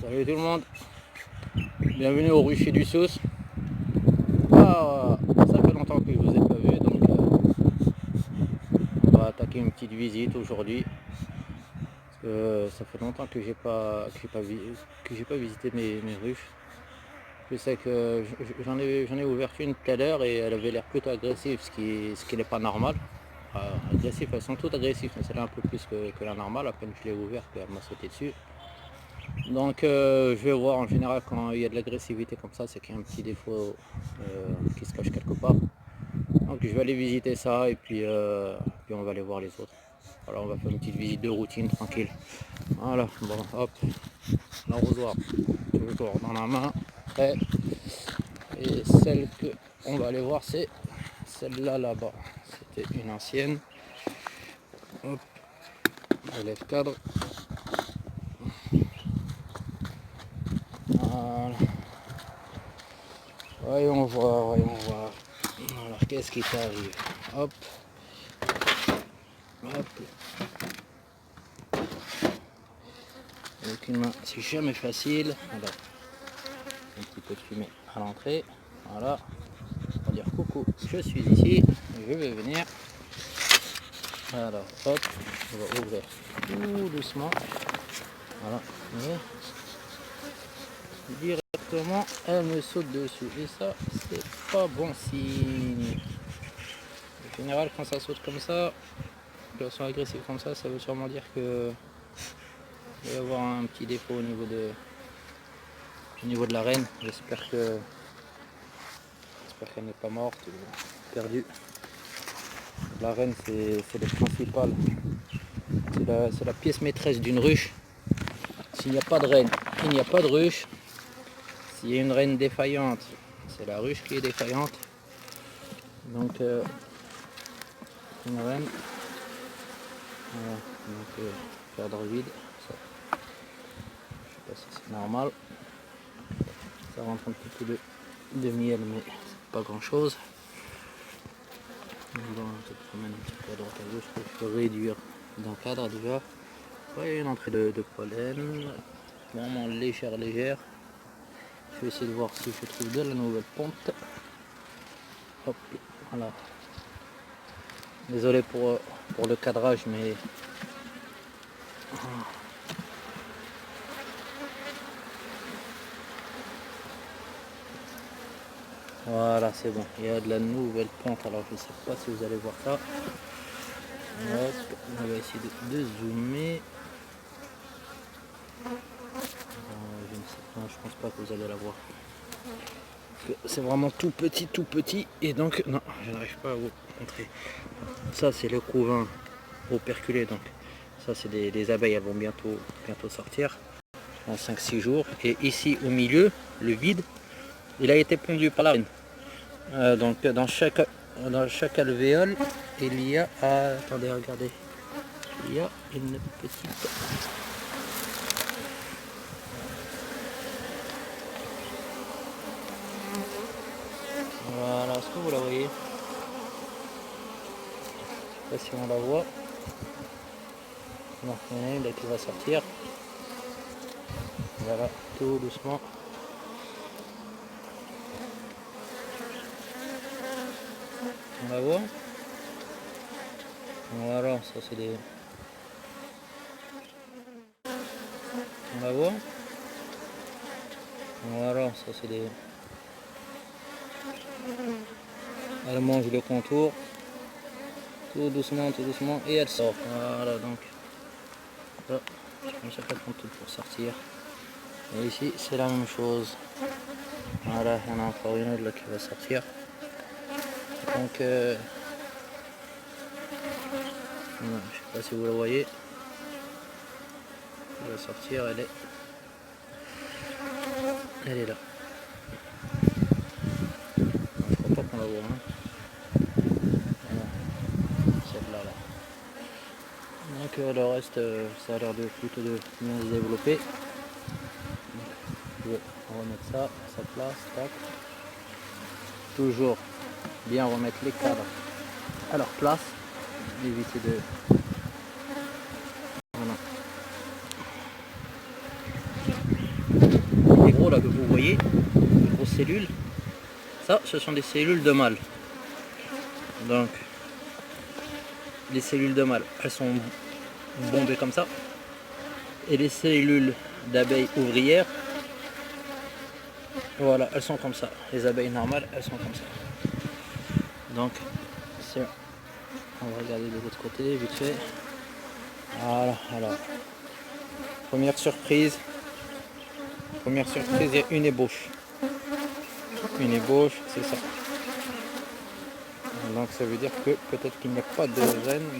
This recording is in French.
Salut tout le monde, bienvenue au Rucher du Sauce. Ah, ça fait longtemps que je vous ai pas vu, donc on va attaquer une petite visite aujourd'hui. Parce que ça fait longtemps que j'ai pas visité mes ruches. Je sais que j'en ai ouvert une tout à l'heure et elle avait l'air plutôt agressive, ce qui n'est pas normal. Agressif, elles sont toutes agressives, mais celle-là un peu plus que la normale. À peine je l'ai ouverte, elle m'a sauté dessus. Donc je vais voir, en général quand il y a de l'agressivité comme ça, c'est qu'il y a un petit défaut qui se cache quelque part. Donc je vais aller visiter ça et puis on va aller voir les autres. Voilà, on va faire une petite visite de routine tranquille. Voilà, bon hop, l'arrosoir toujours dans la main, prêt. Et celle que on va aller voir, c'est celle-là là-bas. C'était une ancienne. Hop, relève cadre. Voilà. Voyons voir, voyons voir. Alors qu'est-ce qui t'arrive? Hop, hop. Avec une main, c'est jamais facile. Alors, un petit peu de fumée à l'entrée. Voilà. On va dire coucou, je suis ici, je vais venir. Alors, hop, on va ouvrir tout doucement. Voilà. Et directement, elle me saute dessus. Et ça, c'est pas bon signe. En général, quand ça saute comme ça, quand elles sont agressives comme ça veut sûrement dire que il va y avoir un petit défaut au niveau de la reine. J'espère qu'elle n'est pas morte ou perdue. La reine, c'est le principal. C'est la pièce maîtresse d'une ruche. S'il n'y a pas de reine, il n'y a pas de ruche. S'il y a une reine défaillante, c'est la ruche qui est défaillante. Donc, une reine. Voilà, donc cadre vide. Ça, je sais pas si c'est normal. Ça rentre un petit peu de miel, mais c'est pas grand chose. On se promène un petit peu à droite à gauche pour je peux réduire d'un cadre déjà. Ouais, une entrée de pollen, vraiment légère. Je vais essayer de voir si je trouve de la nouvelle ponte. Hop, voilà. Désolé pour le cadrage, mais voilà, c'est bon. Il y a de la nouvelle ponte. Alors je ne sais pas si vous allez voir ça. Hop, on va essayer de zoomer. Je ne sais pas, je pense pas que vous allez la voir. C'est vraiment tout petit et donc non, je n'arrive pas à vous montrer. Ça c'est le couvain operculé, donc ça c'est des abeilles, elles vont bientôt sortir en 5-6 jours. Et ici au milieu, le vide, il a été pondu par la reine. Donc dans chaque alvéole, il y a, attendez, regardez, il y a une petite. Voilà, est-ce que vous la voyez? Je sais pas si on la voit. Non, il y en a une là qui va sortir. Voilà, tout doucement. On la voit. Voilà, ça c'est des. On la voit. Voilà, ça c'est des. Elle mange le contour. Tout doucement, et elle sort. Voilà, donc. Là, je pense qu'elle prend tout pour sortir. Et ici, c'est la même chose. Voilà, il y en a encore une autre là qui va sortir. Donc, je sais pas si vous la voyez. Elle va sortir, elle est là. Je crois pas qu'on la voit. Hein. Voilà, celle-là. Là. Donc, le reste, ça a l'air de plutôt de bien se développer. Donc, je vais remettre ça à sa place. Tac. Toujours bien remettre les cadres à leur place, éviter de. Voilà. cellules. Ça, ce sont des cellules de mâle. Donc, les cellules de mâle, elles sont bombées comme ça. Et les cellules d'abeilles ouvrières, voilà, elles sont comme ça. Les abeilles normales, elles sont comme ça. Donc, on va regarder de l'autre côté, vite fait. Voilà, alors. Première surprise, il y a une ébauche. Une ébauche, c'est ça. Donc ça veut dire que peut-être qu'il n'y a pas de reine, mais